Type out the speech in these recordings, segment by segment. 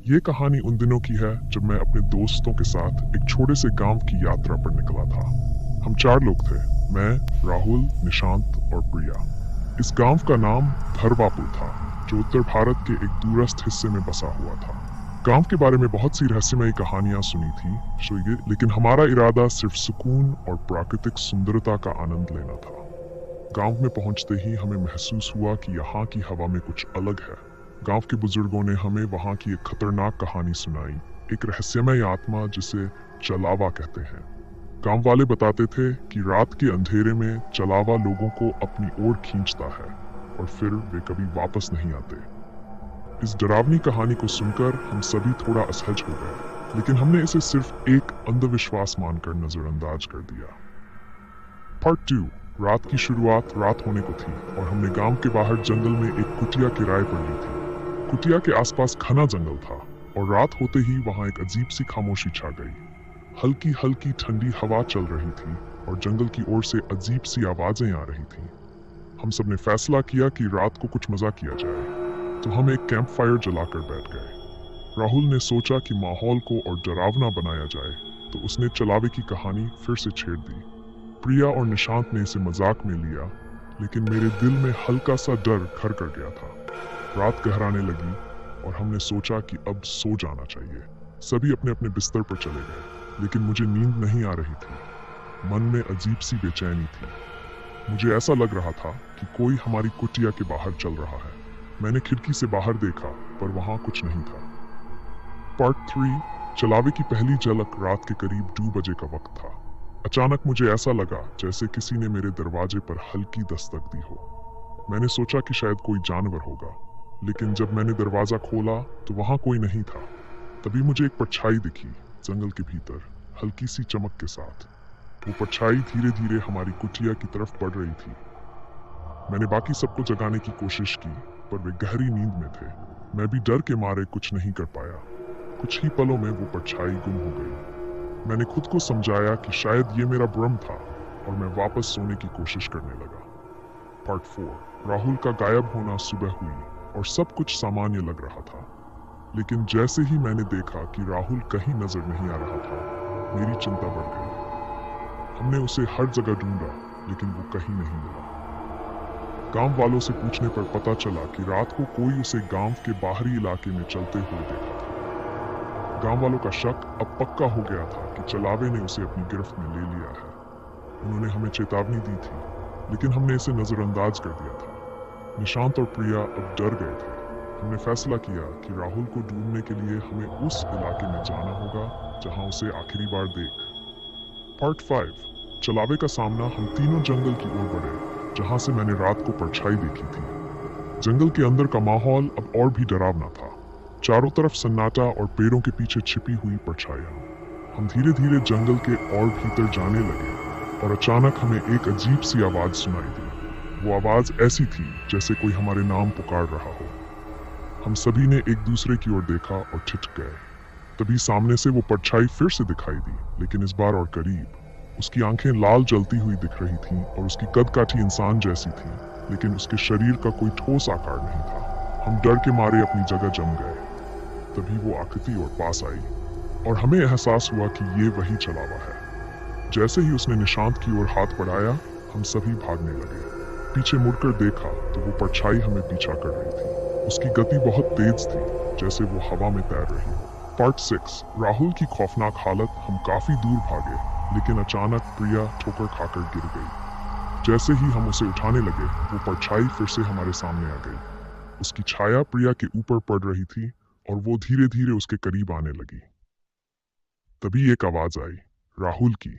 ये कहानी उन दिनों की है जब मैं अपने दोस्तों के साथ एक छोटे से गांव की यात्रा पर निकला था। हम 4 लोग थे, मैं, राहुल, निशांत और प्रिया। इस गांव का नाम धरवापुर था, जो उत्तर भारत के एक दूरस्थ हिस्से में बसा हुआ था। गांव के बारे में बहुत सी रहस्यमयी कहानियां सुनी थी, लेकिन हमारा इरादा सिर्फ सुकून और प्राकृतिक सुंदरता का आनंद लेना था। गांव में पहुंचते ही हमें महसूस हुआ कि यहाँ की हवा में कुछ अलग है। गांव के बुजुर्गों ने हमें वहाँ की एक खतरनाक कहानी सुनाई, एक रहस्यमय आत्मा जिसे चलावा कहते हैं। गांव वाले बताते थे कि रात के अंधेरे में चलावा लोगों को अपनी ओर खींचता है और फिर वे कभी वापस नहीं आते। इस डरावनी कहानी को सुनकर हम सभी थोड़ा असहज हो गए, लेकिन हमने इसे सिर्फ एक अंधविश्वास मानकर नजरअंदाज कर दिया। पार्ट 2। रात की शुरुआत रात होने को थी और हमने गांव के बाहर जंगल में एक कुटिया किराए पर ली थी। कुटिया के आसपास घना जंगल था और रात होते ही वहां एक अजीब सी खामोशी छा गई। हल्की हल्की ठंडी हवा चल रही थी और जंगल की ओर से अजीब सी आवाजें आ रही थीं। हम सब ने फैसला किया कि रात को कुछ मजा किया जाए, तो हम एक कैंप फायर जलाकर बैठ गए। राहुल ने सोचा कि माहौल को और डरावना बनाया जाए, तो उसने चलावे की कहानी फिर से छेड़ दी। प्रिया और निशांत ने इसे मजाक में लिया, लेकिन मेरे दिल में हल्का सा डर घर कर गया था। रात गहराने लगी और हमने सोचा कि अब सो जाना चाहिए। सभी अपने अपने बिस्तर पर चले गए, लेकिन मुझे नींद नहीं आ रही थी। मन में अजीब सी बेचैनी थी। मुझे ऐसा लग रहा था कि कोई हमारी कुटिया के बाहर चल रहा है। मैंने खिड़की से बाहर देखा, पर वहां कुछ नहीं था। पार्ट 3। चलावे की पहली झलक रात के करीब 2 बजे का वक्त था। अचानक मुझे ऐसा लगा जैसे किसी ने मेरे दरवाजे पर हल्की दस्तक दी हो। मैंने सोचा कि शायद कोई जानवर होगा, लेकिन जब मैंने दरवाजा खोला तो वहां कोई नहीं था। तभी मुझे एक परछाई दिखी, जंगल के भीतर, हल्की सी चमक के साथ। वो परछाई धीरे धीरे हमारी कुटिया की तरफ बढ़ रही थी। मैंने बाकी सबको जगाने की कोशिश की, पर वे गहरी नींद में थे। मैं भी डर के मारे कुछ नहीं कर पाया। कुछ ही पलों में वो परछाई गुम हो गई। मैंने खुद को समझाया कि शायद ये मेरा भ्रम था और मैं वापस सोने की कोशिश करने लगा। पार्ट 4। राहुल का गायब होना सुबह हुई और सब कुछ सामान्य लग रहा था, लेकिन जैसे ही मैंने देखा कि राहुल कहीं नजर नहीं आ रहा था, मेरी चिंता बढ़ गई। हमने उसे हर जगह ढूंढा, लेकिन वो कहीं नहीं मिला। गांव वालों से पूछने पर पता चला कि रात को कोई उसे गांव के बाहरी इलाके में चलते हुए देखा था। गांव वालों का शक अब पक्का हो गया था कि चलावे ने उसे अपनी गिरफ्त में ले लिया है। उन्होंने हमें चेतावनी दी थी, लेकिन हमने इसे नजरअंदाज कर दिया था। निशांत और प्रिया अब डर गए थे। हमने फैसला किया कि राहुल को ढूंढने के लिए हमें उस इलाके में जाना होगा जहां उसे आखिरी बार देख। पार्ट 5। चलावे का सामना। हम तीनों जंगल की ओर बढ़े, जहां से मैंने रात को परछाई देखी थी। जंगल के अंदर का माहौल अब और भी डरावना था। चारों तरफ सन्नाटा और पेड़ों के पीछे छिपी हुई परछाइयां। हम धीरे धीरे जंगल के और भीतर जाने लगे और अचानक हमें एक अजीब सी आवाज सुनाई दी। वो आवाज ऐसी थी जैसे कोई हमारे नाम पुकार रहा हो। हम सभी ने एक दूसरे की ओर देखा और ठिठक गए। तभी सामने से वो परछाई फिर से दिखाई दी, लेकिन इस बार और करीब। उसकी आंखें लाल जलती हुई दिख रही थीं और उसकी कदकाठी इंसान जैसी थी, लेकिन उसके शरीर का कोई ठोस आकार नहीं था। हम डर के मारे अपनी जगह जम गए। तभी वो आकृति और पास आई और हमें एहसास हुआ कि ये वही चलावा है। जैसे ही उसने निशांत की ओर हाथ बढ़ाया, हम सभी भागने लगे। पीछे मुड़कर देखा तो वो परछाई हमें पीछा कर रही थी। उसकी गति बहुत तेज थी, जैसे वो हवा में तैर रही हो। पार्ट 6। राहुल की खौफनाक हालत। हम काफी दूर भागे, लेकिन अचानक प्रिया ठोकर खाकर गिर गई। जैसे ही हम उसे उठाने लगे, वो परछाई फिर से हमारे सामने आ गई। उसकी छाया प्रिया के ऊपर पड़ रही थी और वो धीरे धीरे उसके करीब आने लगी। तभी एक आवाज आई, राहुल की।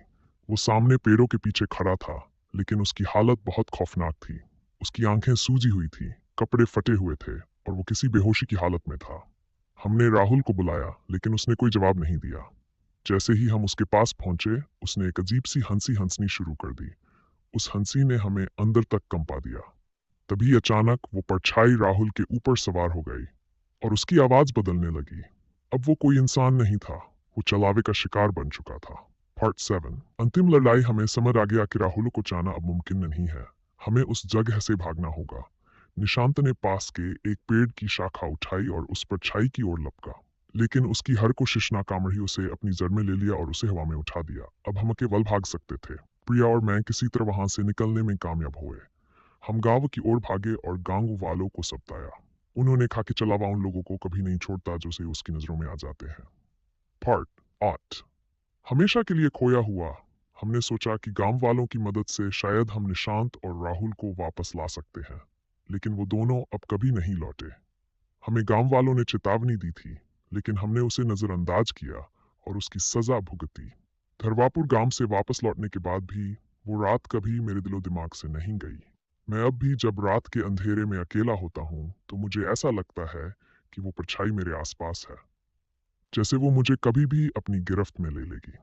वो सामने पेड़ों के पीछे खड़ा था, लेकिन उसकी हालत बहुत खौफनाक थी। उसकी आंखें सूजी हुई थी, कपड़े फटे हुए थे और वो किसी बेहोशी की हालत में था। हमने राहुल को बुलाया, लेकिन उसने कोई जवाब नहीं दिया। जैसे ही हम उसके पास पहुंचे, उसने एक अजीब सी हंसी हंसनी शुरू कर दी। उस हंसी ने हमें अंदर तक कंपा दिया। तभी अचानक वो परछाई राहुल के ऊपर सवार हो गई और उसकी आवाज बदलने लगी। अब वो कोई इंसान नहीं था, वो चलावे का शिकार बन चुका था। पार्ट 7। अंतिम लड़ाई। हमें समझ आ गया कि राहुल को जाना अब मुमकिन नहीं है। हमें उस जगह से भागना होगा। निशांत ने पास के एक पेड़ की शाखा उठाई और उस परछाई की ओर लपका। लेकिन उसकी हर कोशिश नाकाम रही। उसे अपनी जड़ में ले लिया और उसे हवा में उठा दिया। अब हम केवल भाग सकते थे। प्रिया और मैं किसी तरह वहां से निकलने में कामयाब हुए। हम गांव की ओर भागे और गांव वालों को सब बताया। उन्होंने कहा कि चलावा उन लोगों को कभी नहीं छोड़ता जो से उसकी नजरों में आ जाते हैं। पार्ट 8 हमेशा के लिए खोया हुआ। हमने सोचा कि गांव वालों की मदद से शायद हम निशांत और राहुल को वापस ला सकते हैं, लेकिन वो दोनों अब कभी नहीं लौटे। हमें गांव वालों ने चेतावनी दी थी, लेकिन हमने उसे नजरअंदाज किया और उसकी सजा भुगती। धरवापुर गांव से वापस लौटने के बाद भी वो रात कभी मेरे दिलो दिमाग से नहीं गई। मैं अब भी जब रात के अंधेरे में अकेला होता हूँ तो मुझे ऐसा लगता है कि वो परछाई मेरे आसपास है, जैसे वो मुझे कभी भी अपनी गिरफ्त में ले लेगी।